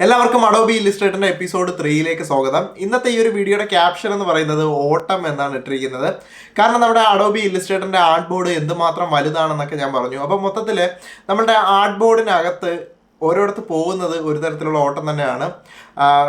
എല്ലാവർക്കും Adobe Illustrator episode 3 സ്വാഗതം. ഇന്നത്തെ ഈ ഒരു വീഡിയോയുടെ ക്യാപ്ഷൻ എന്ന് പറയുന്നത് ഓട്ടം എന്നാണ് ഇട്ടിരിക്കുന്നത്. കാരണം നമ്മുടെ Adobe Illustrator ആർട്ട് ബോർഡ് എന്തുമാത്രം വലുതാണെന്നൊക്കെ ഞാൻ പറഞ്ഞു. അപ്പോൾ മൊത്തത്തിൽ നമ്മുടെ ആർട്ട് ബോർഡിനകത്ത് ഓരോരുത്തർ പോകുന്നത് ഒരു തരത്തിലുള്ള ഓട്ടം തന്നെയാണ്.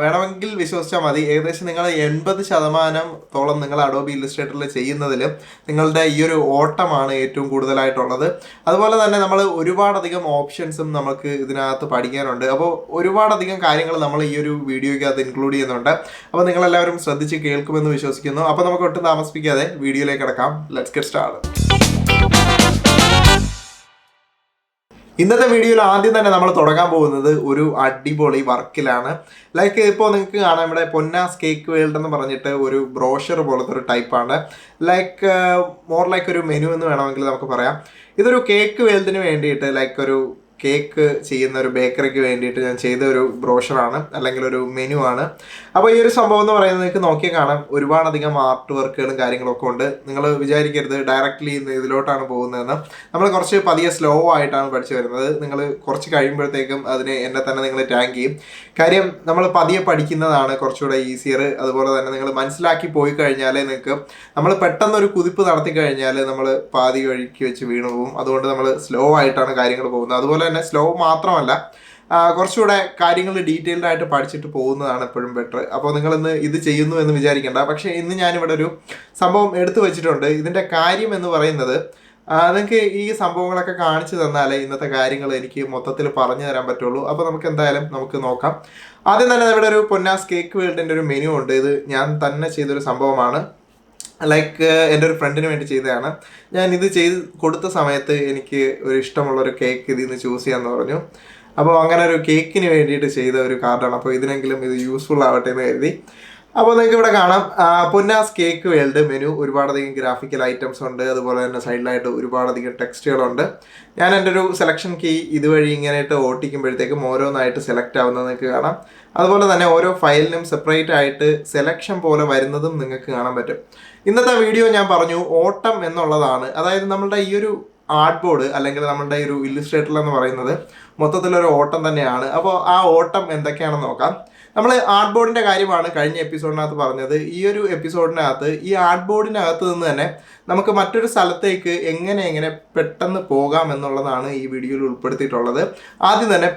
വേണമെങ്കിൽ വിശ്വസിച്ചാൽ മതി. ഏകദേശം നിങ്ങൾ 80% നിങ്ങൾ Adobe Illustratorൽ ചെയ്യുന്നതിൽ നിങ്ങളുടെ ഈ ഒരു ഓട്ടമാണ് ഏറ്റവും കൂടുതലായിട്ടുള്ളത്. അതുപോലെ തന്നെ നമ്മൾ ഒരുപാടധികം ഓപ്ഷൻസും നമുക്ക് ഇതിനകത്ത് പഠിക്കാനുണ്ട്. അപ്പോൾ ഒരുപാടധികം കാര്യങ്ങൾ നമ്മൾ ഈ ഒരു വീഡിയോയ്ക്കകത്ത് ഇൻക്ലൂഡ് ചെയ്യുന്നുണ്ട്. അപ്പോൾ നിങ്ങളെല്ലാവരും ശ്രദ്ധിച്ച് കേൾക്കുമെന്ന് വിശ്വസിക്കുന്നു. അപ്പോൾ നമുക്ക് ഒട്ടും താമസിപ്പിക്കാതെ വീഡിയോയിലേക്ക് കിടക്കാം. Let's get start. ഇന്നത്തെ വീഡിയോയിൽ ആദ്യം തന്നെ നമ്മൾ തുടങ്ങാൻ പോകുന്നത് ഒരു അടിപൊളി വർക്കിലാണ്. ലൈക്ക് ഇപ്പോൾ നിങ്ങൾക്ക് കാണാം, ഇവിടെ പൊന്നാസ് കേക്ക് വേൾഡ് എന്ന് പറഞ്ഞിട്ട് ഒരു ബ്രോഷർ പോലത്തെ ഒരു ടൈപ്പാണ്. ലൈക്ക് മോർ ലൈക്ക് ഒരു മെനു എന്ന് വേണമെങ്കിൽ നമുക്ക് പറയാം. ഇതൊരു കേക്ക് വേൾഡിന് വേണ്ടിയിട്ട് ലൈക്ക് ഒരു കേക്ക് ചെയ്യുന്ന ഒരു ബേക്കറിക്ക് വേണ്ടിയിട്ട് ഞാൻ ചെയ്ത ഒരു ബ്രോഷറാണ്, അല്ലെങ്കിൽ ഒരു മെനു ആണ്. അപ്പോൾ ഈ ഒരു സംഭവം എന്ന് പറയുന്നത് നിങ്ങൾക്ക് നോക്കിയാൽ കാണാം, ഒരുപാടധികം ആർട്ട് വർക്കുകളും കാര്യങ്ങളൊക്കെ ഉണ്ട്. നിങ്ങൾ വിചാരിക്കരുത് ഡയറക്റ്റ്ലി ഇതിലോട്ടാണ് പോകുന്നതെന്ന്. നമ്മൾ കുറച്ച് പതിയെ സ്ലോ ആയിട്ടാണ് പഠിച്ചു വരുന്നത്. നിങ്ങൾ കുറച്ച് കഴിയുമ്പോഴത്തേക്കും അതിന് എന്നെ തന്നെ നിങ്ങൾ ടാങ്ക് ചെയ്യും. കാര്യം നമ്മൾ പതിയെ പഠിക്കുന്നതാണ് കുറച്ചുകൂടെ ഈസിയർ. അതുപോലെ തന്നെ നിങ്ങൾ മനസ്സിലാക്കി പോയി കഴിഞ്ഞാൽ നിങ്ങൾക്ക് നമ്മൾ പെട്ടെന്നൊരു കുതിപ്പ് നടത്തി കഴിഞ്ഞാൽ നമ്മൾ പാതി വഴിക്ക് വെച്ച് വീണു പോകും. അതുകൊണ്ട് നമ്മൾ സ്ലോ ആയിട്ടാണ് കാര്യങ്ങൾ പോകുന്നത്. അതുപോലെ തന്നെ സ്ലോ മാത്രമല്ല, കുറച്ചുകൂടെ കാര്യങ്ങൾ ഡീറ്റെയിൽഡ് ആയിട്ട് പഠിച്ചിട്ട് പോകുന്നതാണ് എപ്പോഴും ബെറ്റർ. അപ്പോൾ നിങ്ങളിന്ന് ഇത് ചെയ്യുന്നു എന്ന് വിചാരിക്കേണ്ട. പക്ഷേ ഇന്ന് ഞാനിവിടെ ഒരു സംഭവം എടുത്തു വെച്ചിട്ടുണ്ട്. ഇതിൻ്റെ കാര്യം എന്ന് പറയുന്നത്, നിങ്ങൾക്ക് ഈ സംഭവങ്ങളൊക്കെ കാണിച്ചു തന്നാലേ ഇന്നത്തെ കാര്യങ്ങൾ എനിക്ക് മൊത്തത്തിൽ പറഞ്ഞു തരാൻ പറ്റുള്ളൂ. അപ്പോൾ നമുക്ക് എന്തായാലും നമുക്ക് നോക്കാം. ആദ്യം തന്നെ ഇവിടെ ഒരു പൊന്നാസ് കേക്ക് വേൾഡിൻ്റെ ഒരു മെനു ഉണ്ട്. ഇത് ഞാൻ തന്നെ ചെയ്തൊരു സംഭവമാണ്. ലൈക്ക് എൻ്റെ ഒരു ഫ്രണ്ടിന് വേണ്ടി ചെയ്തതാണ്. ഞാൻ ഇത് ചെയ്ത് കൊടുത്ത സമയത്ത് എനിക്ക് ഒരു ഇഷ്ടമുള്ളൊരു കേക്ക് ഇതിൽ നിന്ന് ചൂസ് ചെയ്യാമെന്ന് പറഞ്ഞു. അപ്പോൾ അങ്ങനെ ഒരു കേക്കിന് വേണ്ടിയിട്ട് ചെയ്ത ഒരു കാർഡാണ്. അപ്പോൾ ഇതിനെങ്കിലും ഇത് യൂസ്ഫുൾ ആവട്ടെ എന്ന് കരുതി. അപ്പോൾ നിങ്ങൾക്ക് ഇവിടെ കാണാം, പൊന്നാസ് കേക്ക് വേൾഡ് മെനു. ഒരുപാടധികം ഗ്രാഫിക്കൽ ഐറ്റംസ് ഉണ്ട്. അതുപോലെ തന്നെ സൈഡിലായിട്ട് ഒരുപാടധികം ടെക്സ്റ്റുകളുണ്ട്. ഞാൻ എൻ്റെ ഒരു സെലക്ഷൻ കീ ഇതുവഴി ഇങ്ങനെയായിട്ട് ഓട്ടിക്കുമ്പോഴത്തേക്കും ഓരോന്നായിട്ട് സെലക്ട് ആവുന്നത് നിങ്ങൾക്ക് കാണാം. അതുപോലെ തന്നെ ഓരോ ഫയലിനും സെപ്പറേറ്റ് ആയിട്ട് സെലക്ഷൻ പോലെ വരുന്നതും നിങ്ങൾക്ക് കാണാൻ പറ്റും. ഇന്നത്തെ വീഡിയോ ഞാൻ പറഞ്ഞു ഓട്ടം എന്നുള്ളതാണ്. അതായത് നമ്മളുടെ ഈ ഒരു ആർട്ട് ബോർഡ് അല്ലെങ്കിൽ നമ്മളുടെ ഈ ഒരു ഇല്ലുസ്ട്രേറ്റർ എന്ന് പറയുന്നത് മൊത്തത്തിലൊരു ഓട്ടം തന്നെയാണ്. അപ്പോൾ ആ ഓട്ടം എന്തൊക്കെയാണെന്ന് നോക്കാം. നമ്മൾ ആർട്ട് ബോർഡിൻ്റെ കാര്യമാണ് കഴിഞ്ഞ എപ്പിസോഡിനകത്ത് പറഞ്ഞത്. ഈ ഒരു എപ്പിസോഡിനകത്ത് ഈ ആർട്ട് ബോർഡിനകത്ത് നിന്ന് തന്നെ നമുക്ക് മറ്റൊരു സ്ഥലത്തേക്ക് എങ്ങനെ പെട്ടെന്ന് പോകാം എന്നുള്ളതാണ് ഈ വീഡിയോയിൽ ഉൾപ്പെടുത്തിയിട്ടുള്ളത്. ആദ്യം തന്നെ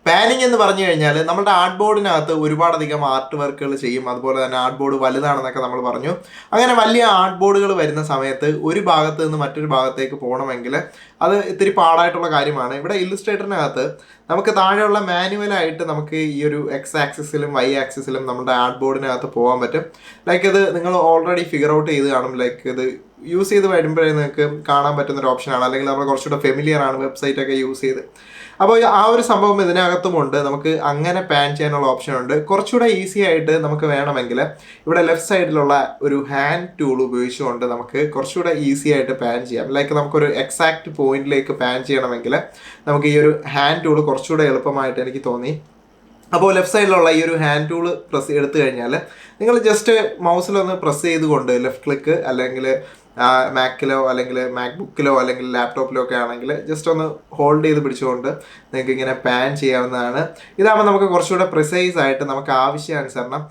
പാനിങ് എന്ന് പറഞ്ഞു കഴിഞ്ഞാൽ നമ്മുടെ ആർട്ട് ബോർഡിനകത്ത് ഒരുപാടധികം ആർട്ട് വർക്കുകൾ ചെയ്യും. അതുപോലെ തന്നെ ആർട്ട് ബോർഡ് വലുതാണെന്നൊക്കെ നമ്മൾ പറഞ്ഞു. അങ്ങനെ വലിയ ആർട്ട് ബോർഡുകൾ വരുന്ന സമയത്ത് ഒരു ഭാഗത്ത് നിന്ന് മറ്റൊരു ഭാഗത്തേക്ക് പോകണമെങ്കിൽ അത് ഇത്തിരി പാടായിട്ടുള്ള കാര്യമാണ്. ഇവിടെ ഇല്ലുസ്ട്രേറ്ററിനകത്ത് നമുക്ക് താഴെയുള്ള മാനുവലായിട്ട് നമുക്ക് ഈ ഒരു എക്സ് ആക്സിസിലും വൈ ആക്സിസിലും നമ്മുടെ ആർട്ട് ബോർഡിനകത്ത് പോകാൻ പറ്റും. ലൈക്ക് ഇത് നിങ്ങൾ ഓൾറെഡി ഫിഗർ ഔട്ട് ചെയ്ത് കാണും. ലൈക്ക് ഇത് യൂസ് ചെയ്ത് വരുമ്പോഴേ നിങ്ങൾക്ക് കാണാൻ പറ്റുന്നൊരു ഓപ്ഷനാണ്. അല്ലെങ്കിൽ നമ്മൾ കുറച്ചുകൂടെ ഫെമിലിയർ ആണ് വെബ്സൈറ്റൊക്കെ യൂസ് ചെയ്ത്. അപ്പോൾ ആ ഒരു സംഭവം ഇതിനകത്തുമുണ്ട്. നമുക്ക് അങ്ങനെ പാൻ ചെയ്യാനുള്ള ഓപ്ഷൻ ഉണ്ട്. കുറച്ചുകൂടെ ഈസി ആയിട്ട് നമുക്ക് വേണമെങ്കിൽ ഇവിടെ ലെഫ്റ്റ് സൈഡിലുള്ള ഒരു ഹാൻഡ് ടൂൾ ഉപയോഗിച്ചുകൊണ്ട് നമുക്ക് കുറച്ചുകൂടെ ഈസി ആയിട്ട് പാൻ ചെയ്യാം. ലൈക്ക് നമുക്കൊരു എക്സാക്റ്റ് പോയിന്റിലേക്ക് പാൻ ചെയ്യണമെങ്കിൽ നമുക്ക് ഈ ഒരു ഹാൻഡ് ടൂൾ കുറച്ചുകൂടെ എളുപ്പമായിട്ട് എനിക്ക് തോന്നി. അപ്പോൾ ലെഫ്റ്റ് സൈഡിലുള്ള ഈ ഒരു ഹാൻഡ് ടൂൾ എടുത്തു കഴിഞ്ഞാൽ നിങ്ങൾ ജസ്റ്റ് മൗസിലൊന്ന് പ്രസ് ചെയ്തുകൊണ്ട് ലെഫ്റ്റ് ക്ലിക്ക്, അല്ലെങ്കിൽ മാക്കിലോ അല്ലെങ്കിൽ മാക്ബുക്കിലോ അല്ലെങ്കിൽ ലാപ്ടോപ്പിലോ ഒക്കെ ആണെങ്കിൽ ജസ്റ്റ് ഒന്ന് ഹോൾഡ് ചെയ്ത് പിടിച്ചുകൊണ്ട് നിങ്ങൾക്ക് ഇങ്ങനെ പാൻ ചെയ്യാവുന്നതാണ്. ഇതാകുമ്പോൾ നമുക്ക് കുറച്ചുകൂടെ പ്രിസൈസ് ആയിട്ട് നമുക്ക് ആവശ്യാനുസരണം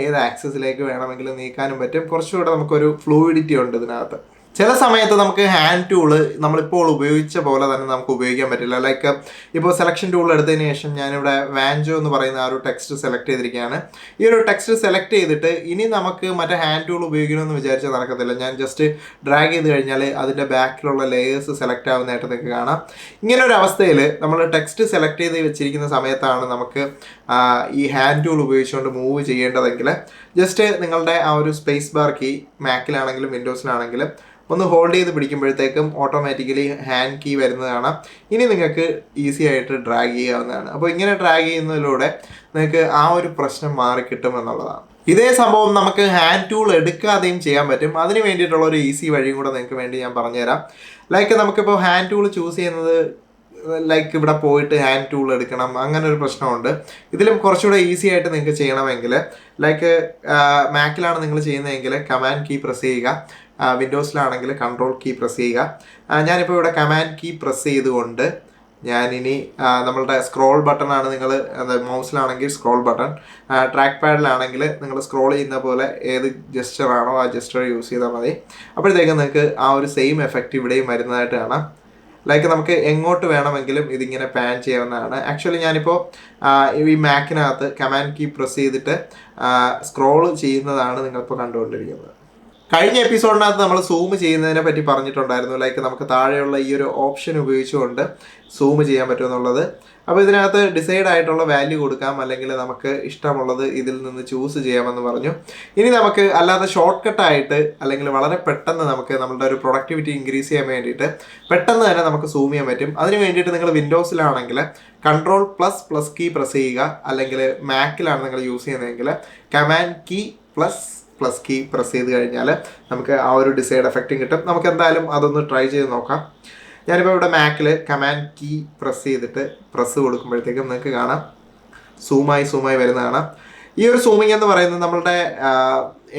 ഏത് ആക്സസിലേക്ക് വേണമെങ്കിലും നീക്കാനും പറ്റും. കുറച്ചുകൂടെ നമുക്കൊരു ഫ്ലൂയിഡിറ്റി ഉണ്ട് ഇതിനകത്ത്. ചില സമയത്ത് നമുക്ക് ഹാൻഡ് ടൂള് നമ്മളിപ്പോൾ ഉപയോഗിച്ച പോലെ തന്നെ നമുക്ക് ഉപയോഗിക്കാൻ പറ്റില്ല. ലൈക്ക് ഇപ്പോൾ സെലക്ഷൻ ടൂൾ എടുത്തതിന് ശേഷം ഞാനിവിടെ വാഞ്ചോ എന്ന് പറയുന്ന ആ ഒരു ടെക്സ്റ്റ് സെലക്ട് ചെയ്തിരിക്കുകയാണ്. ഈ ഒരു ടെക്സ്റ്റ് സെലക്ട് ചെയ്തിട്ട് ഇനി നമുക്ക് മറ്റേ ഹാൻഡ് ടൂൾ ഉപയോഗിക്കണമെന്ന് വിചാരിച്ചാൽ നടക്കത്തില്ല. ഞാൻ ജസ്റ്റ് ഡ്രാഗ് ചെയ്ത് കഴിഞ്ഞാൽ അതിൻ്റെ ബാക്കിലുള്ള ലേയേഴ്സ് സെലക്ട് ആവുന്നതായിട്ട് നിങ്ങൾക്ക് കാണാം. ഇങ്ങനെ ഒരു അവസ്ഥയിൽ നമ്മൾ ടെക്സ്റ്റ് സെലക്ട് ചെയ്ത് വെച്ചിരിക്കുന്ന സമയത്താണ് നമുക്ക് ഈ ഹാൻഡ് ടൂൾ ഉപയോഗിച്ചുകൊണ്ട് മൂവ് ചെയ്യേണ്ടതെങ്കിൽ ജസ്റ്റ് നിങ്ങളുടെ ആ ഒരു സ്പേസ് ബാർ കീ മാക്കിലാണെങ്കിലും വിൻഡോസിലാണെങ്കിലും ഒന്ന് ഹോൾഡ് ചെയ്ത് പിടിക്കുമ്പോഴത്തേക്കും ഓട്ടോമാറ്റിക്കലി ഹാൻഡ് കീ വരുന്നത് കാണാം. ഇനി നിങ്ങൾക്ക് ഈസി ആയിട്ട് ഡ്രാഗ് ചെയ്യാവുന്നതാണ്. അപ്പോൾ ഇങ്ങനെ ഡ്രാഗ് ചെയ്യുന്നതിലൂടെ നിങ്ങൾക്ക് ആ ഒരു പ്രശ്നം മാറിക്കിട്ടും എന്നുള്ളതാണ്. ഇതേ സംഭവം നമുക്ക് ഹാൻഡ് ടൂൾ എടുക്കാതെയും ചെയ്യാൻ പറ്റും. അതിന് വേണ്ടിയിട്ടുള്ള ഒരു ഈസി വഴിയും കൂടെ നിങ്ങൾക്ക് വേണ്ടി ഞാൻ പറഞ്ഞുതരാം. ലൈക്ക് നമുക്കിപ്പോൾ ഹാൻഡ് ടൂൾ ചൂസ് ചെയ്യുന്നത് ലൈക്ക് ഇവിടെ പോയിട്ട് ഹാൻഡ് ടൂൾ എടുക്കണം, അങ്ങനെ ഒരു പ്രശ്നമുണ്ട്. ഇതിലും കുറച്ചുകൂടെ ഈസി ആയിട്ട് നിങ്ങൾക്ക് ചെയ്യണമെങ്കിൽ ലൈക്ക് മാക്കിലാണ് നിങ്ങൾ ചെയ്യുന്നതെങ്കിൽ കമാൻഡ് കീ പ്രസ് ചെയ്യുക, വിൻഡോസിലാണെങ്കിൽ കൺട്രോൾ കീ പ്രസ് ചെയ്യുക. ഞാനിപ്പോൾ ഇവിടെ കമാൻഡ് കീ പ്രസ് ചെയ്തുകൊണ്ട് ഞാനിനി നമ്മളുടെ സ്ക്രോൾ ബട്ടണാണ് നിങ്ങൾ മൗസിലാണെങ്കിൽ സ്ക്രോൾ ബട്ടൺ, ട്രാക്ക് പാഡിലാണെങ്കിൽ നിങ്ങൾ സ്ക്രോൾ ചെയ്യുന്ന പോലെ ഏത് ജസ്റ്ററാണോ ആ ജസ്റ്റർ യൂസ് ചെയ്താൽ മതി. അപ്പോഴത്തേക്കും നിങ്ങൾക്ക് ആ ഒരു സെയിം എഫക്റ്റ് ഇവിടെയും വരുന്നതായിട്ട് കാണാം. ലൈക്ക് നമുക്ക് എങ്ങോട്ട് വേണമെങ്കിലും ഇതിങ്ങനെ പാൻ ചെയ്യാവുന്നതാണ്. ആക്ച്വലി ഞാനിപ്പോൾ ഈ മാക്കിനകത്ത് കമാൻഡ് കീ പ്രസ് ചെയ്തിട്ട് സ്ക്രോൾ ചെയ്യുന്നതാണ് നിങ്ങളിപ്പോൾ കണ്ടുകൊണ്ടിരിക്കുന്നത്. കഴിഞ്ഞ എപ്പിസോഡിനകത്ത് നമ്മൾ സൂം ചെയ്യുന്നതിനെ പറ്റി പറഞ്ഞിട്ടുണ്ടായിരുന്നു. ലൈക്ക് നമുക്ക് താഴെയുള്ള ഈ ഒരു ഓപ്ഷൻ ഉപയോഗിച്ചുകൊണ്ട് സൂം ചെയ്യാൻ പറ്റുമെന്നുള്ളത്. അപ്പോൾ ഇതിനകത്ത് ഡിസൈഡ് ആയിട്ടുള്ള വാല്യൂ കൊടുക്കാം, അല്ലെങ്കിൽ നമുക്ക് ഇഷ്ടമുള്ളത് ഇതിൽ നിന്ന് ചൂസ് ചെയ്യാമെന്ന് പറഞ്ഞു. ഇനി നമുക്ക് അല്ലാതെ ഷോർട്ട് കട്ടായിട്ട് അല്ലെങ്കിൽ വളരെ പെട്ടെന്ന് നമുക്ക് നമ്മളുടെ ഒരു പ്രൊഡക്ടിവിറ്റി ഇൻക്രീസ് ചെയ്യാൻ വേണ്ടിയിട്ട് പെട്ടെന്ന് തന്നെ നമുക്ക് സൂം ചെയ്യാൻ പറ്റും. അതിന് വേണ്ടിയിട്ട് നിങ്ങൾ വിൻഡോസിലാണെങ്കിൽ Ctrl++ കീ പ്രസ് ചെയ്യുക, അല്ലെങ്കിൽ മാക്കിലാണ് നിങ്ങൾ യൂസ് ചെയ്യുന്നതെങ്കിൽ command key plus key press ചെയ്ത് കഴിഞ്ഞാൽ നമുക്ക് ആ ഒരു ഡിസൈഡ് എഫക്റ്റും കിട്ടും. നമുക്ക് എന്തായാലും അതൊന്ന് ട്രൈ ചെയ്ത് നോക്കാം. ഞാനിപ്പോൾ ഇവിടെ മാക്കിൽ കമാൻഡ് കീ പ്രസ് ചെയ്തിട്ട് പ്രസ് കൊടുക്കുമ്പോഴത്തേക്കും നിങ്ങൾക്ക് കാണാം സൂമായി വരുന്ന കാണാം. ഈ ഒരു സൂമിങ് എന്ന് പറയുന്നത് നമ്മളുടെ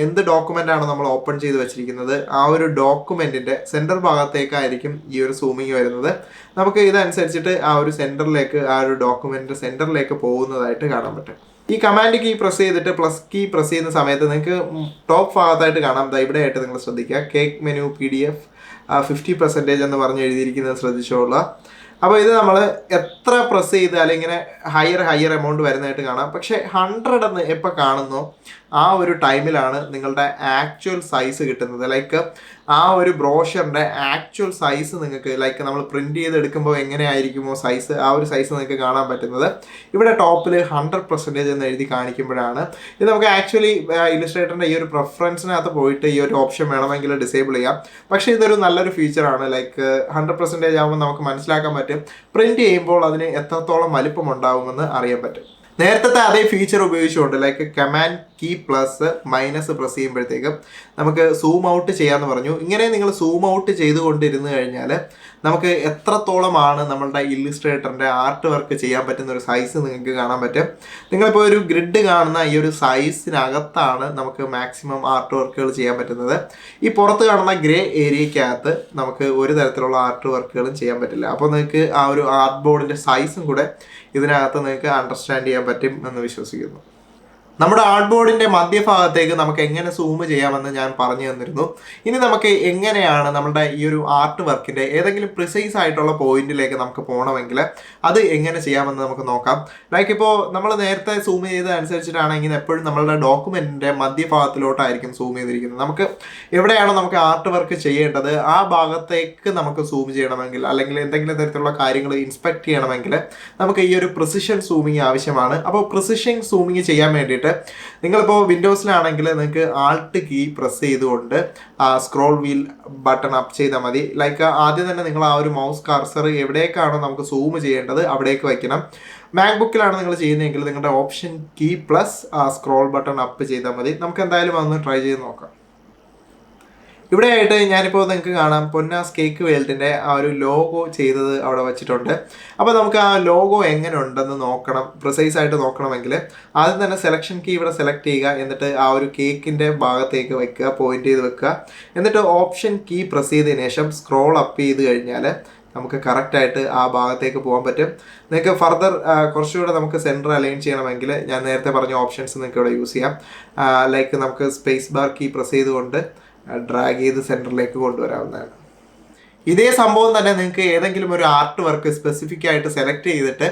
എന്ത് ഡോക്യുമെൻ്റ് ആണോ നമ്മൾ ഓപ്പൺ ചെയ്ത് വെച്ചിരിക്കുന്നത് ആ ഒരു ഡോക്യുമെൻറ്റിൻ്റെ സെൻറ്റർ ഭാഗത്തേക്കായിരിക്കും ഈ ഒരു സൂമിങ് വരുന്നത്. നമുക്ക് ഇതനുസരിച്ചിട്ട് ആ ഒരു സെൻറ്ററിലേക്ക്, ആ ഒരു ഡോക്യുമെൻറ്റ് സെൻറ്ററിലേക്ക് പോകുന്നതായിട്ട് കാണാൻ പറ്റും. ഈ കമാൻഡ് കീ പ്രസ് ചെയ്തിട്ട് പ്ലസ് കീ പ്രസ് ചെയ്യുന്ന സമയത്ത് നിങ്ങൾക്ക് ടോപ്പ് ഭാഗത്തായിട്ട് കാണാം, ഇവിടെ ആയിട്ട് നിങ്ങൾ ശ്രദ്ധിക്കുക, കേക്ക് മെനു PDF 50% എന്ന് പറഞ്ഞ് എഴുതിയിരിക്കുന്നത് ശ്രദ്ധിച്ചോളുക. അപ്പോൾ ഇത് നമ്മൾ എത്ര പ്രസ് ചെയ്താലും ഇങ്ങനെ ഹയർ എമൗണ്ട് വരുന്നതായിട്ട് കാണാം. പക്ഷേ 100 എന്ന് എപ്പോൾ കാണുന്നോ ആ ഒരു ടൈമിലാണ് നിങ്ങളുടെ ആക്ച്വൽ സൈസ് കിട്ടുന്നത്. ലൈക്ക് ആ ഒരു ബ്രോഷറിൻ്റെ ആക്ച്വൽ സൈസ് നിങ്ങൾക്ക്, ലൈക്ക് നമ്മൾ പ്രിൻറ്റ് ചെയ്തെടുക്കുമ്പോൾ എങ്ങനെയായിരിക്കുമോ സൈസ്, ആ ഒരു സൈസ് നിങ്ങൾക്ക് കാണാൻ പറ്റുന്നത് ഇവിടെ ടോപ്പിൽ 100% എന്ന് എഴുതി കാണിക്കുമ്പോഴാണ്. ഇത് നമുക്ക് ആക്ച്വലി ഇല്ലുസ്ട്രേറ്ററിൻ്റെ ഈ ഒരു പ്രിഫറൻസിനകത്ത് പോയിട്ട് ഈ ഒരു ഓപ്ഷൻ വേണമെങ്കിൽ ഡിസേബിൾ ചെയ്യാം. പക്ഷേ ഇതൊരു നല്ലൊരു ഫീച്ചറാണ്. ലൈക്ക് 100% ആകുമ്പോൾ നമുക്ക് മനസ്സിലാക്കാൻ പറ്റും പ്രിൻറ്റ് ചെയ്യുമ്പോൾ അതിന് എത്രത്തോളം വലിപ്പം ഉണ്ടാകുമെന്ന് അറിയാൻ പറ്റും. നേരത്തെ അതേ ഫീച്ചർ ഉപയോഗിച്ചുകൊണ്ട് ലൈക്ക് കമാൻഡ് കീ +- പ്രസ് ചെയ്യുമ്പോഴത്തേക്കും നമുക്ക് സൂം ഔട്ട് ചെയ്യാമെന്ന് പറഞ്ഞു. ഇങ്ങനെ നിങ്ങൾ സൂം ഔട്ട് ചെയ്തുകൊണ്ടിരുന്നു കഴിഞ്ഞാൽ നമുക്ക് എത്രത്തോളമാണ് നമ്മളുടെ ഇല്ലുസ്ട്രേറ്ററിൻ്റെ ആർട്ട് വർക്ക് ചെയ്യാൻ പറ്റുന്ന ഒരു സൈസ് നിങ്ങൾക്ക് കാണാൻ പറ്റും. നിങ്ങളിപ്പോൾ ഒരു ഗ്രിഡ് കാണുന്ന ഈ ഒരു സൈസിനകത്താണ് നമുക്ക് മാക്സിമം ആർട്ട് വർക്കുകൾ ചെയ്യാൻ പറ്റുന്നത്. ഈ പുറത്ത് കാണുന്ന ഗ്രേ ഏരിയക്കകത്ത് നമുക്ക് ഒരു തരത്തിലുള്ള ആർട്ട് വർക്കുകളും ചെയ്യാൻ പറ്റില്ല. അപ്പോൾ നിങ്ങൾക്ക് ആ ഒരു ആർട്ട് ബോർഡിൻ്റെ സൈസും കൂടെ ഇതിനകത്ത് നിങ്ങൾക്ക് അണ്ടർസ്റ്റാൻഡ് ചെയ്യാൻ പറ്റും എന്ന് വിശ്വസിക്കുന്നു. നമ്മുടെ ആർട്ട് ബോർഡിൻ്റെ മധ്യഭാഗത്തേക്ക് നമുക്ക് എങ്ങനെ സൂം ചെയ്യാമെന്ന് ഞാൻ പറഞ്ഞു തന്നിരുന്നു. ഇനി നമുക്ക് എങ്ങനെയാണ് നമ്മുടെ ഈ ഒരു ആർട്ട് വർക്കിൻ്റെ ഏതെങ്കിലും പ്രിസൈസ് ആയിട്ടുള്ള പോയിന്റിലേക്ക് നമുക്ക് പോകണമെങ്കിൽ അത് എങ്ങനെ ചെയ്യാമെന്ന് നമുക്ക് നോക്കാം. ലൈക്ക് ഇപ്പോൾ നമ്മൾ നേരത്തെ സൂം ചെയ്തതനുസരിച്ചിട്ടാണെങ്കിൽ എപ്പോഴും നമ്മളുടെ ഡോക്യുമെൻറ്റിൻ്റെ മധ്യഭാഗത്തിലോട്ടായിരിക്കും സൂം ചെയ്തിരിക്കുന്നത്. നമുക്ക് എവിടെയാണോ നമുക്ക് ആർട്ട് വർക്ക് ചെയ്യേണ്ടത് ആ ഭാഗത്തേക്ക് നമുക്ക് സൂം ചെയ്യണമെങ്കിൽ, അല്ലെങ്കിൽ എന്തെങ്കിലും തരത്തിലുള്ള കാര്യങ്ങൾ ഇൻസ്പെക്ട് ചെയ്യണമെങ്കിൽ നമുക്ക് ഈ ഒരു പ്രിസിഷൻ സൂമിങ് ആവശ്യമാണ്. അപ്പോൾ പ്രിസിഷൻ സൂമിങ് ചെയ്യാൻ വേണ്ടിയിട്ട് നിങ്ങളിപ്പോൾ വിൻഡോസിലാണെങ്കിൽ നിങ്ങൾക്ക് ആൾട്ട് കീ പ്രസ് ചെയ്തുകൊണ്ട് സ്ക്രോൾ വീൽ ബട്ടൺ അപ്പ് ചെയ്താൽ മതി. ലൈക്ക് ആദ്യം തന്നെ നിങ്ങൾ ആ ഒരു മൗസ് കർസർ എവിടേക്കാണോ നമുക്ക് സൂം ചെയ്യേണ്ടത് അവിടേക്ക് വയ്ക്കണം. മാക്ബുക്കിലാണ് നിങ്ങൾ ചെയ്യുന്നതെങ്കിൽ നിങ്ങളുടെ option key scroll button up ചെയ്താൽ മതി. നമുക്ക് എന്തായാലും അതൊന്ന് ട്രൈ ചെയ്ത് നോക്കാം. ഇവിടെ ആയിട്ട് ഞാനിപ്പോൾ നിങ്ങൾക്ക് കാണാം പൊന്നാസ് കേക്ക് വേൾഡിൻ്റെ ആ ഒരു ലോഗോ ചെയ്തത് അവിടെ വെച്ചിട്ടുണ്ട്. അപ്പോൾ നമുക്ക് ആ ലോഗോ എങ്ങനെ ഉണ്ടെന്ന് നോക്കണം, പ്രിസൈസ് ആയിട്ട് നോക്കണമെങ്കിൽ ആദ്യം തന്നെ സെലക്ഷൻ കീ ഇവിടെ സെലക്ട് ചെയ്യുക, എന്നിട്ട് ആ ഒരു കേക്കിൻ്റെ ഭാഗത്തേക്ക് വെക്കുക, പോയിന്റ് ചെയ്ത് വെക്കുക, എന്നിട്ട് ഓപ്ഷൻ കീ പ്രസ് ചെയ്തതിന് ശേഷം സ്ക്രോൾ അപ്പ് ചെയ്ത് കഴിഞ്ഞാൽ നമുക്ക് കറക്റ്റായിട്ട് ആ ഭാഗത്തേക്ക് പോകാൻ പറ്റും. നിങ്ങൾക്ക് ഫർദർ കുറച്ചുകൂടെ നമുക്ക് സെൻറ്റർ അലൈൻ ചെയ്യണമെങ്കിൽ ഞാൻ നേരത്തെ പറഞ്ഞ ഓപ്ഷൻസ് നിങ്ങൾക്ക് ഇവിടെ യൂസ് ചെയ്യാം. ലൈക്ക് നമുക്ക് സ്പേസ് ബാർ കീ പ്രസ് ചെയ്തുകൊണ്ട് ഡ്രാഗ് ചെയ്ത് സെൻറ്ററിലേക്ക് കൊണ്ടുവരാവുന്നതാണ്. ഇതേ സംഭവം തന്നെ നിങ്ങൾക്ക് ഏതെങ്കിലും ഒരു ആർട്ട് വർക്ക് സ്പെസിഫിക് ആയിട്ട് സെലക്ട് ചെയ്തിട്ട്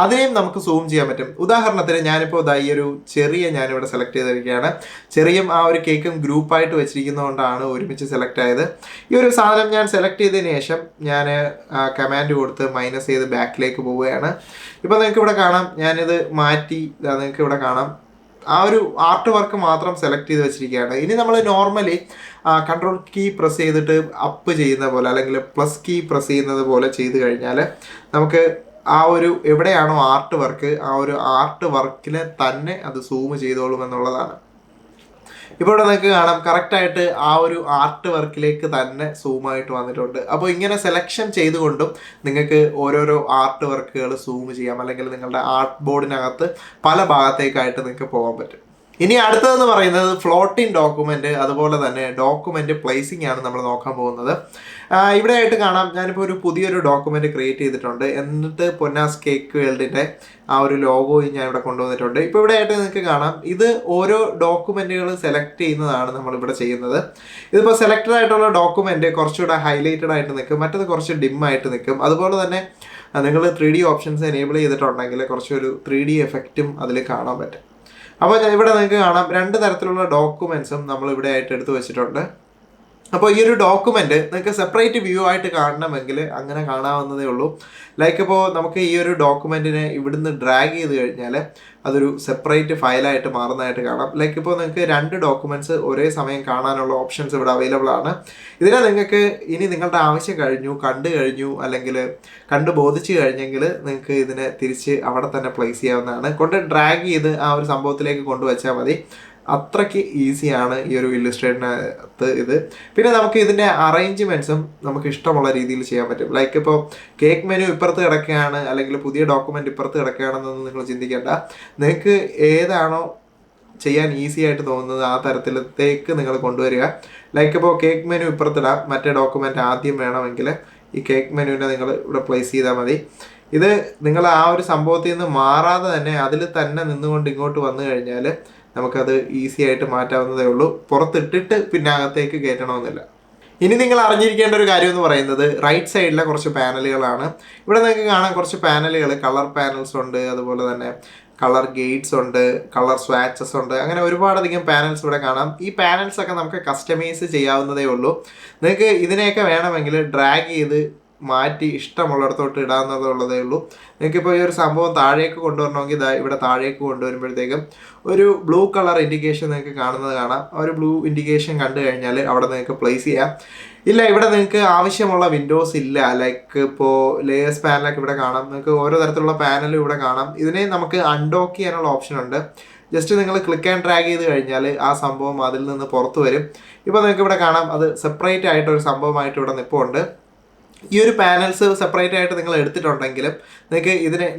അതിനെയും നമുക്ക് സൂം ചെയ്യാൻ പറ്റും. ഉദാഹരണത്തിന് ഞാനിപ്പോൾ ഈ ഒരു ചെറിയ ഞാനിവിടെ സെലക്ട് ചെയ്തിരിക്കുകയാണ്. ചെറിയും ആ ഒരു കേക്കും ഗ്രൂപ്പായിട്ട് വെച്ചിരിക്കുന്നതുകൊണ്ടാണ് ഒരുമിച്ച് സെലക്ട് ആയത്. ഈ ഒരു സാധനം ഞാൻ സെലക്ട് ചെയ്തതിന് ശേഷം ഞാൻ കമാൻഡ് കൊടുത്ത് മൈനസ് ചെയ്ത് ബാക്കിലേക്ക് പോവുകയാണ്. ഇപ്പോൾ നിങ്ങൾക്ക് ഇവിടെ കാണാം ഞാനിത് മാറ്റി, നിങ്ങൾക്ക് ഇവിടെ കാണാം ആ ഒരു ആർട്ട് വർക്ക് മാത്രം സെലക്ട് ചെയ്ത് വെച്ചിരിക്കുകയാണ്. ഇനി നമ്മൾ നോർമലി കൺട്രോൾ കീ പ്രസ് ചെയ്തിട്ട് അപ്പ് ചെയ്യുന്ന പോലെ, അല്ലെങ്കിൽ പ്ലസ് കീ പ്രസ് ചെയ്യുന്നത് പോലെ ചെയ്ത് കഴിഞ്ഞാൽ നമുക്ക് ആ ഒരു എവിടെയാണോ ആർട്ട് വർക്ക് ആ ഒരു ആർട്ട് വർക്കിനെ തന്നെ അത് സൂം ചെയ്തോളും എന്നുള്ളതാണ്. ഇപ്പോൾ ഇവിടെ നിങ്ങൾക്ക് കാണാം കറക്റ്റായിട്ട് ആ ഒരു ആർട്ട് വർക്കിലേക്ക് തന്നെ സൂമായിട്ട് വന്നിട്ടുണ്ട്. അപ്പോൾ ഇങ്ങനെ സെലക്ഷൻ ചെയ്തുകൊണ്ടും നിങ്ങൾക്ക് ഓരോരോ ആർട്ട് വർക്കുകൾ സൂം ചെയ്യാം, അല്ലെങ്കിൽ നിങ്ങളുടെ ആർട്ട് ബോർഡിനകത്ത് പല ഭാഗത്തേക്കായിട്ട് നിങ്ങൾക്ക് പോകാൻ പറ്റും. ഇനി അടുത്തതെന്ന് പറയുന്നത് ഫ്ലോട്ടിംഗ് ഡോക്യുമെൻറ്റ്, അതുപോലെ തന്നെ ഡോക്യുമെൻറ്റ് പ്ലേസിംഗ് ആണ് നമ്മൾ നോക്കാൻ പോകുന്നത്. ഇവിടെ ആയിട്ട് കാണാം ഞാനിപ്പോൾ ഒരു പുതിയൊരു ഡോക്യുമെന്റ് ക്രിയേറ്റ് ചെയ്തിട്ടുണ്ട്. എന്നിട്ട് പൊന്നാസ് കേക്ക് വേൾഡിന്റെ ആ ഒരു ലോഗോയും ഞാൻ ഇവിടെ കൊണ്ടുവന്നിട്ടുണ്ട്. ഇപ്പോൾ ഇവിടെ ആയിട്ട് നിങ്ങൾക്ക് കാണാം ഇത് ഓരോ ഡോക്യുമെന്റുകൾ സെലക്ട് ചെയ്യുന്നതാണ് നമ്മളിവിടെ ചെയ്യുന്നത്. ഇതിപ്പോൾ സെലക്റ്റഡ് ആയിട്ടുള്ള ഡോക്യുമെന്റ് കുറച്ചുകൂടെ ഹൈലൈറ്റഡ് ആയിട്ട് നിൽക്കും, മറ്റത് കുറച്ച് ഡിം ആയിട്ട് നിൽക്കും. അതുപോലെ തന്നെ നിങ്ങൾ 3D ഓപ്ഷൻസ് എനേബിൾ ചെയ്തിട്ടുണ്ടെങ്കിൽ കുറച്ചൊരു 3D എഫക്റ്റും അതിൽ കാണാൻ പറ്റും. അപ്പോൾ ഇവിടെ നിങ്ങൾക്ക് കാണാം 2 തരത്തിലുള്ള ഡോക്യുമെന്റ്സും നമ്മൾ ഇവിടെ ആയിട്ട് എടുത്തു വെച്ചിട്ടുണ്ട്. അപ്പോൾ ഈ ഒരു ഡോക്യുമെന്റ് നിങ്ങൾക്ക് സെപ്പറേറ്റ് വ്യൂ ആയിട്ട് കാണണമെങ്കിൽ അങ്ങനെ കാണാവുന്നതേ ഉള്ളൂ. ലൈക്ക് ഇപ്പോൾ നമുക്ക് ഈ ഒരു ഡോക്യുമെന്റിനെ ഇവിടുന്ന് ഡ്രാഗ് ചെയ്ത് കഴിഞ്ഞാൽ അതൊരു സെപ്പറേറ്റ് ഫയലായിട്ട് മാറുന്നതായിട്ട് കാണാം. ലൈക്ക് ഇപ്പോൾ നിങ്ങൾക്ക് 2 ഡോക്യുമെന്റ്സ് ഒരേ സമയം കാണാനുള്ള ഓപ്ഷൻസ് ഇവിടെ അവൈലബിൾ ആണ്. ഇതിനെ നിങ്ങൾക്ക് ഇനി നിങ്ങളുടെ ആവശ്യം കണ്ടു കഴിഞ്ഞു അല്ലെങ്കിൽ കണ്ടു ബോധിച്ചു കഴിഞ്ഞെങ്കിൽ നിങ്ങൾക്ക് ഇതിനെ തിരിച്ച് അവിടെ തന്നെ പ്ലേസ് ചെയ്യാവുന്നതാണ്. ഡ്രാഗ് ചെയ്ത് ആ ഒരു സംഭവത്തിലേക്ക് കൊണ്ടുവച്ചാൽ മതി. അത്രയ്ക്ക് ഈസിയാണ് ഈ ഒരു ഇല്ലുസ്ട്രേറ്ററിനകത്ത് ഇത്. പിന്നെ നമുക്ക് ഇതിൻ്റെ അറേഞ്ച്മെൻറ്റ്സും നമുക്ക് ഇഷ്ടമുള്ള രീതിയിൽ ചെയ്യാൻ പറ്റും. ലൈക്ക് ഇപ്പോൾ കേക്ക് മെനു ഇപ്പുറത്ത് കിടക്കുകയാണ് അല്ലെങ്കിൽ പുതിയ ഡോക്യുമെൻ്റ് ഇപ്പുറത്ത് കിടക്കുകയാണെന്നൊന്നും നിങ്ങൾ ചിന്തിക്കേണ്ട. നിങ്ങൾക്ക് ഏതാണോ ചെയ്യാൻ ഈസി ആയിട്ട് തോന്നുന്നത് ആ തരത്തിലത്തേക്ക് നിങ്ങൾ കൊണ്ടുവരിക. ലൈക്ക് ഇപ്പോൾ കേക്ക് മെനു ഇപ്പുറത്തിടാം, മറ്റേ ഡോക്യുമെൻ്റ് ആദ്യം വേണമെങ്കിൽ ഈ കേക്ക് മെനുവിനെ നിങ്ങൾ ഇവിടെ പ്ലേസ് ചെയ്താൽ മതി. ഇത് നിങ്ങൾ ആ ഒരു സംഭവത്തിൽ നിന്ന് മാറാതെ തന്നെ അതിൽ തന്നെ നിന്നുകൊണ്ട് ഇങ്ങോട്ട് വന്നു കഴിഞ്ഞാൽ നമുക്കത് ഈസി ആയിട്ട് മാറ്റാവുന്നതേ ഉള്ളൂ. പുറത്തിട്ടിട്ട് പിന്നെ അകത്തേക്ക് കയറ്റണമെന്നില്ല. ഇനി നിങ്ങൾ അറിഞ്ഞിരിക്കേണ്ട ഒരു കാര്യം എന്ന് പറയുന്നത് റൈറ്റ് സൈഡിലെ കുറച്ച് പാനലുകളാണ്. ഇവിടെ നിങ്ങൾക്ക് കാണാൻ കുറച്ച് പാനലുകൾ, കളർ പാനൽസ് ഉണ്ട്, അതുപോലെ തന്നെ കളർ ഗേറ്റ്സ് ഉണ്ട്, കളർ സ്വാച്ചസ് ഉണ്ട്, അങ്ങനെ ഒരുപാടധികം പാനൽസ് ഇവിടെ കാണാം. ഈ പാനൽസ് ഒക്കെ നമുക്ക് കസ്റ്റമൈസ് ചെയ്യാവുന്നതേ ഉള്ളൂ. നിങ്ങൾക്ക് ഇതിനെയൊക്കെ വേണമെങ്കിൽ ഡ്രാഗ് ചെയ്ത് മാറ്റി ഇഷ്ടമുള്ളിടത്തോട്ട് ഇടാവുന്നതുള്ളതേ ഉള്ളൂ. നിങ്ങൾക്കിപ്പോൾ ഈ ഒരു സംഭവം താഴേക്ക് കൊണ്ടുവരണമെങ്കിൽ ഇവിടെ താഴേക്ക് കൊണ്ടുവരുമ്പോഴത്തേക്കും ഒരു ബ്ലൂ കളർ ഇൻഡിക്കേഷൻ നിങ്ങൾക്ക് കാണുന്നത് കാണാം. ആ ഒരു ബ്ലൂ ഇൻഡിക്കേഷൻ കണ്ടു കഴിഞ്ഞാൽ അവിടെ നിങ്ങൾക്ക് പ്ലേസ് ചെയ്യാം. ഇല്ല, ഇവിടെ നിങ്ങൾക്ക് ആവശ്യമുള്ള വിൻഡോസ് ഇല്ല, ലൈക്ക് ഇപ്പോൾ ലേയേഴ്സ് പാനലൊക്കെ ഇവിടെ കാണാം. നിങ്ങൾക്ക് ഓരോ തരത്തിലുള്ള പാനലും ഇവിടെ കാണാം. ഇതിനെ നമുക്ക് അൺഡോക്ക് ചെയ്യാനുള്ള ഓപ്ഷൻ ഉണ്ട്. ജസ്റ്റ് നിങ്ങൾ ക്ലിക്ക് ആൻഡ് ഡ്രാഗ് ചെയ്ത് കഴിഞ്ഞാൽ ആ സംഭവം അതിൽ നിന്ന് പുറത്ത് വരും. ഇപ്പോൾ നിങ്ങൾക്ക് ഇവിടെ കാണാം അത് സെപ്പറേറ്റ് ആയിട്ടൊരു സംഭവമായിട്ട് ഇവിടെ നിൽപ്പുണ്ട്. ഈ ഒരു പാനൽസ് സെപ്പറേറ്റ് ആയിട്ട് നിങ്ങൾ എടുത്തിട്ടുണ്ടെങ്കിലും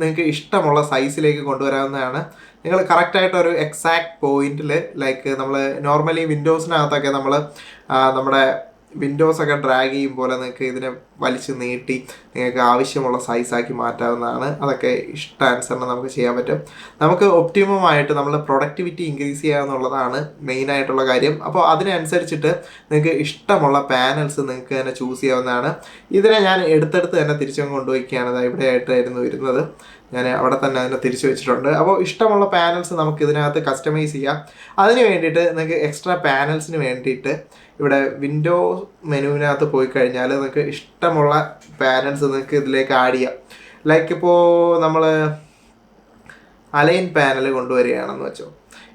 നിങ്ങൾക്ക് ഇഷ്ടമുള്ള സൈസിലേക്ക് കൊണ്ടുവരാവുന്നതാണ്. നിങ്ങൾ കറക്റ്റായിട്ട് ഒരു എക്സാക്ട് പോയിന്റിൽ, ലൈക്ക് നമ്മൾ നോർമലി വിൻഡോസിനകത്തൊക്കെ നമ്മുടെ വിൻഡോസൊക്കെ ഡ്രാഗ് ചെയ്യും പോലെ നിങ്ങൾക്ക് ഇതിനെ വലിച്ച് നീട്ടി നിങ്ങൾക്ക് ആവശ്യമുള്ള സൈസാക്കി മാറ്റാവുന്നതാണ്. അതൊക്കെ ഇഷ്ടാനുസരണം നമുക്ക് ചെയ്യാൻ പറ്റും. നമുക്ക് ഒപ്റ്റിമമായിട്ട് നമ്മുടെ പ്രൊഡക്ടിവിറ്റി ഇൻക്രീസ് ചെയ്യുക എന്നുള്ളതാണ് മെയിനായിട്ടുള്ള കാര്യം. അപ്പോൾ അതിനനുസരിച്ചിട്ട് നിങ്ങൾക്ക് ഇഷ്ടമുള്ള പാനൽസ് നിങ്ങൾക്ക് തന്നെ ചൂസ് ചെയ്യാവുന്നതാണ്. ഇതിനെ ഞാൻ എടുത്തെടുത്ത് തന്നെ തിരിച്ചു കൊണ്ടുപോയിക്കുകയാണ്. അത് ഇവിടെ ആയിട്ടായിരുന്നു വരുന്നത്, ഞാൻ അവിടെ തന്നെ അതിനെ തിരിച്ചു വെച്ചിട്ടുണ്ട്. അപ്പോൾ ഇഷ്ടമുള്ള പാനൽസ് നമുക്ക് ഇതിനകത്ത് കസ്റ്റമൈസ് ചെയ്യാം. അതിന് വേണ്ടിയിട്ട് നിങ്ങൾക്ക് എക്സ്ട്രാ പാനൽസിന് വേണ്ടിയിട്ട് ഇവിടെ വിൻഡോ മെനുവിനകത്ത് പോയി കഴിഞ്ഞാൽ നിങ്ങൾക്ക് ഇഷ്ടമുള്ള പാനൽസ് നിങ്ങൾക്ക് ഇതിലേക്ക് ആഡ് ചെയ്യാം. ലൈക്ക് ഇപ്പോൾ നമ്മൾ അലൈൻ പാനൽ കൊണ്ടുവരികയാണെന്ന് വെച്ചോ.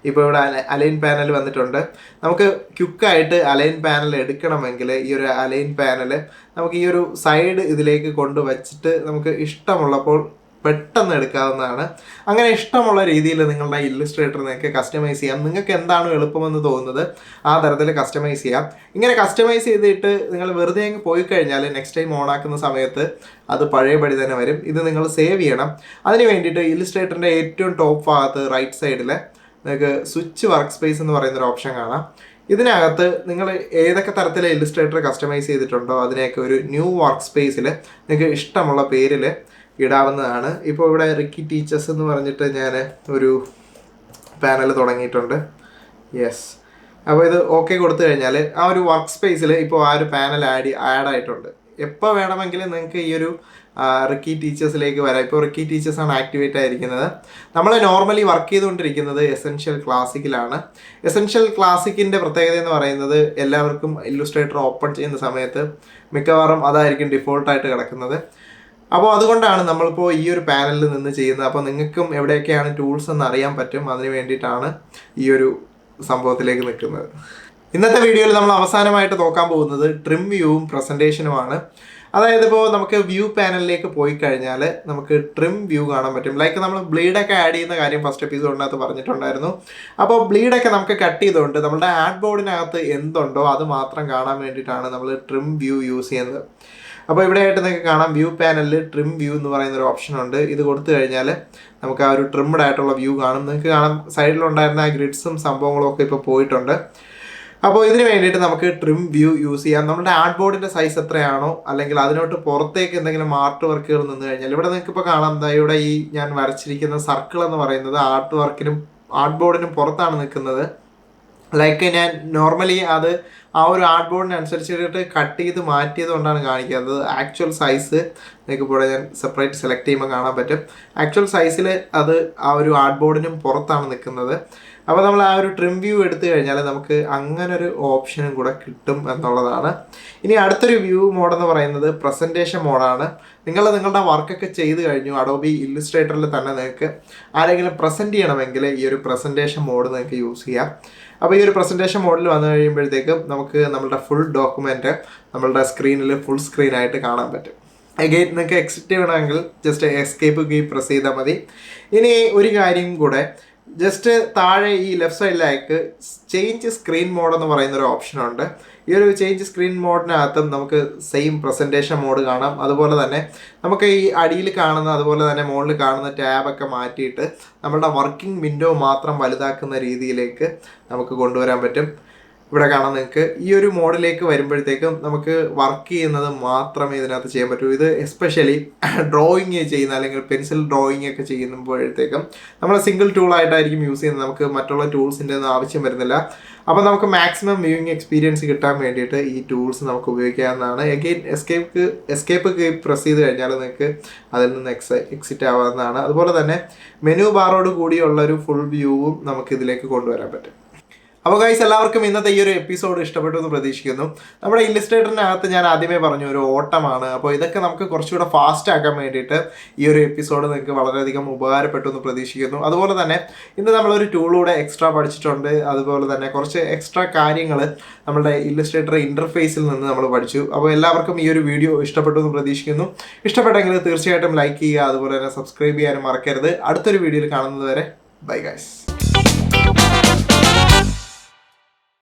ഇപ്പോൾ ഇവിടെ അലൈൻ പാനൽ വന്നിട്ടുണ്ട്. നമുക്ക് ക്വിക്കായിട്ട് അലൈൻ പാനൽ എടുക്കണമെങ്കിൽ ഈ ഒരു അലൈൻ പാനൽ നമുക്ക് ഈ ഒരു സൈഡ് ഇതിലേക്ക് കൊണ്ടുവച്ചിട്ട് നമുക്ക് ഇഷ്ടമുള്ളപ്പോൾ പെട്ടെന്ന് എടുക്കാവുന്നതാണ്. അങ്ങനെ ഇഷ്ടമുള്ള രീതിയിൽ നിങ്ങളുടെ ഇല്ലുസ്ട്രേറ്റർ നിങ്ങൾക്ക് കസ്റ്റമൈസ് ചെയ്യാം. നിങ്ങൾക്ക് എന്താണോ എളുപ്പമെന്ന് തോന്നുന്നത് ആ തരത്തിൽ കസ്റ്റമൈസ് ചെയ്യാം. ഇങ്ങനെ കസ്റ്റമൈസ് ചെയ്തിട്ട് നിങ്ങൾ വെറുതെ അങ്ങ് പോയി കഴിഞ്ഞാൽ നെക്സ്റ്റ് ടൈം ഓണാക്കുന്ന സമയത്ത് അത് പഴയപടി തന്നെ വരും. ഇത് നിങ്ങൾ സേവ് ചെയ്യണം. അതിന് വേണ്ടിയിട്ട് ഇല്ലുസ്ട്രേറ്ററിൻ്റെ ഏറ്റവും ടോപ്പ് ഭാഗത്ത് റൈറ്റ് സൈഡിൽ നിങ്ങൾക്ക് സ്വിച്ച് വർക്ക് സ്പേസ് എന്ന് പറയുന്നൊരു ഓപ്ഷൻ കാണാം. ഇതിനകത്ത് നിങ്ങൾ ഏതൊക്കെ തരത്തിലെ ഇല്ലുസ്ട്രേറ്റർ കസ്റ്റമൈസ് ചെയ്തിട്ടുണ്ടോ അതിനെയൊക്കെ ഒരു ന്യൂ വർക്ക് സ്പേസിൽ നിങ്ങൾക്ക് ഇഷ്ടമുള്ള പേരിൽ ഇടാവുന്നതാണ്. ഇപ്പോൾ ഇവിടെ റിക്കി ടീച്ചേഴ്സ് എന്ന് പറഞ്ഞിട്ട് ഞാൻ ഒരു പാനൽ തുടങ്ങിയിട്ടുണ്ട്. യെസ്, അപ്പോൾ ഇത് ഓക്കെ കൊടുത്തു കഴിഞ്ഞാൽ ആ ഒരു വർക്ക് സ്പേസിൽ ഇപ്പോൾ ആ ഒരു പാനൽ ആഡായിട്ടുണ്ട്. എപ്പോൾ വേണമെങ്കിലും നിങ്ങൾക്ക് ഈ ഒരു റിക്കി ടീച്ചേഴ്സിലേക്ക് വരാം. ഇപ്പോൾ റിക്കി ടീച്ചേഴ്സാണ് ആക്ടിവേറ്റ് ആയിരിക്കുന്നത്. നമ്മൾ നോർമലി വർക്ക് ചെയ്തുകൊണ്ടിരിക്കുന്നത് എസെൻഷ്യൽ ക്ലാസിക്കിലാണ്. എസെൻഷ്യൽ ക്ലാസിക്കിൻ്റെ പ്രത്യേകത എന്ന് പറയുന്നത് എല്ലാവർക്കും ഇല്ലുസ്ട്രേറ്റർ ഓപ്പൺ ചെയ്യുന്ന സമയത്ത് മിക്കവാറും അതായിരിക്കും ഡിഫോൾട്ടായിട്ട് കിടക്കുന്നത്. അപ്പോൾ അതുകൊണ്ടാണ് നമ്മളിപ്പോൾ ഈ ഒരു പാനലിൽ നിന്ന് ചെയ്യുന്നത്. അപ്പോൾ നിങ്ങൾക്കും എവിടെയൊക്കെയാണ് ടൂൾസ് എന്ന് അറിയാൻ പറ്റും. അതിന് വേണ്ടിയിട്ടാണ് ഈ ഒരു സംഭവത്തിലേക്ക് നിൽക്കുന്നത്. ഇന്നത്തെ വീഡിയോയിൽ നമ്മൾ അവസാനമായിട്ട് നോക്കാൻ പോകുന്നത് ട്രിം വ്യൂവും പ്രസൻറ്റേഷനുമാണ്. അതായത് ഇപ്പോൾ നമുക്ക് വ്യൂ പാനലിലേക്ക് പോയി കഴിഞ്ഞാൽ നമുക്ക് ട്രിം വ്യൂ കാണാൻ പറ്റും. ലൈക്ക് നമ്മൾ ബ്ലീഡൊക്കെ ആഡ് ചെയ്യുന്ന കാര്യം ഫസ്റ്റ് എപ്പിസോഡിനകത്ത് പറഞ്ഞിട്ടുണ്ടായിരുന്നു. അപ്പോൾ ബ്ലീഡൊക്കെ നമുക്ക് കട്ട് ചെയ്തുകൊണ്ട് നമ്മുടെ ആഡ് ബോർഡിനകത്ത് എന്തുണ്ടോ അത് മാത്രം കാണാൻ വേണ്ടിയിട്ടാണ് നമ്മൾ ട്രിം വ്യൂ യൂസ് ചെയ്യുന്നത്. അപ്പോൾ ഇവിടെ ആയിട്ട് നിങ്ങൾക്ക് കാണാം വ്യൂ പാനലിൽ ട്രിം വ്യൂ എന്ന് പറയുന്നൊരു ഓപ്ഷൻ ഉണ്ട്. ഇത് കൊടുത്തു കഴിഞ്ഞാൽ നമുക്ക് ആ ഒരു ട്രിംഡ് ആയിട്ടുള്ള വ്യൂ കാണും. നിങ്ങൾക്ക് കാണാം സൈഡിലുണ്ടായിരുന്ന ആ ഗ്രിഡ്സും സംഭവങ്ങളും ഒക്കെ ഇപ്പോൾ പോയിട്ടുണ്ട്. അപ്പോൾ ഇതിന് വേണ്ടിയിട്ട് നമുക്ക് ട്രിം വ്യൂ യൂസ് ചെയ്യാം. നമ്മുടെ ആർട്ട് ബോർഡിൻ്റെ സൈസ് എത്രയാണോ അല്ലെങ്കിൽ അതിനോട്ട് പുറത്തേക്ക് എന്തെങ്കിലും ആർട്ട് വർക്കുകൾ നിന്ന് കഴിഞ്ഞാൽ ഇവിടെ നിങ്ങൾക്ക് ഇപ്പോൾ കാണാം, എന്താ ഇവിടെ ഈ ഞാൻ വരച്ചിരിക്കുന്ന സർക്കിൾ എന്ന് പറയുന്നത് ആർട്ട് ബോർഡിനും പുറത്താണ് നിൽക്കുന്നത്. ലൈക്ക് ഞാൻ നോർമലി അത് ആ ഒരു ആർട്ട് ബോർഡിനനുസരിച്ചിട്ട് കട്ട് ചെയ്ത് മാറ്റിയത് കൊണ്ടാണ് കാണിക്കുന്നത്. ആക്ച്വൽ സൈസ് നിങ്ങൾക്ക് ഇവിടെ ഞാൻ സെപ്പറേറ്റ് സെലക്ട് ചെയ്യുമ്പോൾ കാണാൻ പറ്റും. ആക്ച്വൽ സൈസിൽ അത് ആ ഒരു ആർട്ട് ബോർഡിനും പുറത്താണ് നിൽക്കുന്നത്. അപ്പോൾ നമ്മൾ ആ ഒരു ട്രിം വ്യൂ എടുത്തു കഴിഞ്ഞാൽ നമുക്ക് അങ്ങനെ ഒരു ഓപ്ഷനും കൂടെ കിട്ടും എന്നുള്ളതാണ്. ഇനി അടുത്തൊരു വ്യൂ മോഡെന്ന് പറയുന്നത് പ്രസൻറ്റേഷൻ മോഡാണ്. നിങ്ങളുടെ വർക്കൊക്കെ ചെയ്ത് കഴിഞ്ഞു അഡോബി ഇല്ലുസ്ട്രേറ്ററിൽ തന്നെ നിങ്ങൾക്ക് ആരെങ്കിലും പ്രസൻറ്റ് ചെയ്യണമെങ്കിൽ ഈ ഒരു പ്രസൻറ്റേഷൻ മോഡ് നിങ്ങൾക്ക് യൂസ് ചെയ്യാം. അപ്പോൾ ഈ ഒരു പ്രസൻറ്റേഷൻ മോഡിൽ വന്നു കഴിയുമ്പോഴത്തേക്കും നമുക്ക് നമ്മളുടെ ഫുൾ ഡോക്യുമെൻറ്റ് നമ്മളുടെ സ്ക്രീനിൽ ഫുൾ സ്ക്രീനായിട്ട് കാണാൻ പറ്റും. അഗെയിൻ നിങ്ങൾക്ക് എക്സിറ്റ് ചെയ്യണമെങ്കിൽ ജസ്റ്റ് എസ്കേപ്പ് കീ പ്രസ് ചെയ്താൽ മതി. ഇനി ഒരു കാര്യം കൂടെ, ജസ്റ്റ് താഴെ ഈ ലെഫ്റ്റ് സൈഡിലേക്ക് ചേഞ്ച് സ്ക്രീൻ മോഡ് എന്ന് പറയുന്ന ഒരു ഓപ്ഷനുണ്ട്. ഈ ഒരു ചേഞ്ച് സ്ക്രീൻ മോഡിനകത്തും നമുക്ക് സെയിം പ്രസൻറ്റേഷൻ മോഡ് കാണാം. അതുപോലെ തന്നെ നമുക്ക് ഈ അടിയിൽ കാണുന്ന അതുപോലെ തന്നെ മുകളിൽ കാണുന്ന ടാബൊക്കെ മാറ്റിയിട്ട് നമ്മളുടെ വർക്കിംഗ് വിൻഡോ മാത്രം വലുതാക്കുന്ന രീതിയിലേക്ക് നമുക്ക് കൊണ്ടുവരാൻ പറ്റും. ഇവിടെ കാണാം നിങ്ങൾക്ക് ഈ ഒരു മോഡിലേക്ക് വരുമ്പോഴത്തേക്കും നമുക്ക് വർക്ക് ചെയ്യുന്നത് മാത്രമേ ഇതിനകത്ത് ചെയ്യാൻ പറ്റൂ. ഇത് എസ്പെഷ്യലി ഡ്രോയിങ് ചെയ്യുന്ന അല്ലെങ്കിൽ പെൻസിൽ ഡ്രോയിങ് ഒക്കെ ചെയ്യുമ്പോഴത്തേക്കും നമ്മൾ സിംഗിൾ ടൂളായിട്ടായിരിക്കും യൂസ് ചെയ്യുന്നത്. നമുക്ക് മറ്റുള്ള ടൂൾസിൻ്റെ ഒന്നും ആവശ്യം വരുന്നില്ല. അപ്പോൾ നമുക്ക് മാക്സിമം വ്യൂയിങ് എക്സ്പീരിയൻസ് കിട്ടാൻ വേണ്ടിയിട്ട് ഈ ടൂൾസ് നമുക്ക് ഉപയോഗിക്കാവുന്നതാണ്. എഗെയിൻ എസ്കേപ്പ് പ്രസ് ചെയ്ത് കഴിഞ്ഞാൽ നിങ്ങൾക്ക് അതിൽ നിന്ന് എക്സിറ്റ് ആവാവുന്നതാണ്. അതുപോലെ തന്നെ മെനു ബാറോട് കൂടിയുള്ള ഒരു ഫുൾ വ്യൂവും നമുക്ക് ഇതിലേക്ക് കൊണ്ടുവരാൻ പറ്റും. അപ്പോൾ ഗൈസ്, എല്ലാവർക്കും ഇന്നത്തെ ഈ ഒരു എപ്പിസോഡ് ഇഷ്ടപ്പെട്ടു എന്ന് പ്രതീക്ഷിക്കുന്നു. നമ്മുടെ ഇല്ലുസ്ട്രേറ്ററിനകത്ത് ഞാൻ ആദ്യമേ പറഞ്ഞു ഒരു ഓട്ടമാണ്. അപ്പോൾ ഇതൊക്കെ നമുക്ക് കുറച്ചുകൂടെ ഫാസ്റ്റ് ആക്കാൻ വേണ്ടിയിട്ട് ഈ ഒരു എപ്പിസോഡ് നിങ്ങൾക്ക് വളരെയധികം ഉപകാരപ്പെട്ടു എന്ന് പ്രതീക്ഷിക്കുന്നു. അതുപോലെ തന്നെ ഇന്ന് നമ്മളൊരു ടൂളൂടെ എക്സ്ട്രാ പഠിച്ചിട്ടുണ്ട്. അതുപോലെ തന്നെ കുറച്ച് എക്സ്ട്രാ കാര്യങ്ങൾ നമ്മുടെ ഇല്ലുസ്ട്രേറ്റർ ഇൻ്റർഫേസിൽ നിന്ന് നമ്മൾ പഠിച്ചു. അപ്പോൾ എല്ലാവർക്കും ഈ ഒരു വീഡിയോ ഇഷ്ടപ്പെട്ടു എന്ന് പ്രതീക്ഷിക്കുന്നു. ഇഷ്ടപ്പെട്ടെങ്കിൽ തീർച്ചയായിട്ടും ലൈക്ക് ചെയ്യുക, അതുപോലെ തന്നെ സബ്സ്ക്രൈബ് ചെയ്യാനും മറക്കരുത്. അടുത്തൊരു വീഡിയോയിൽ കാണുന്നത് വരെ ബൈ ഗൈസ്.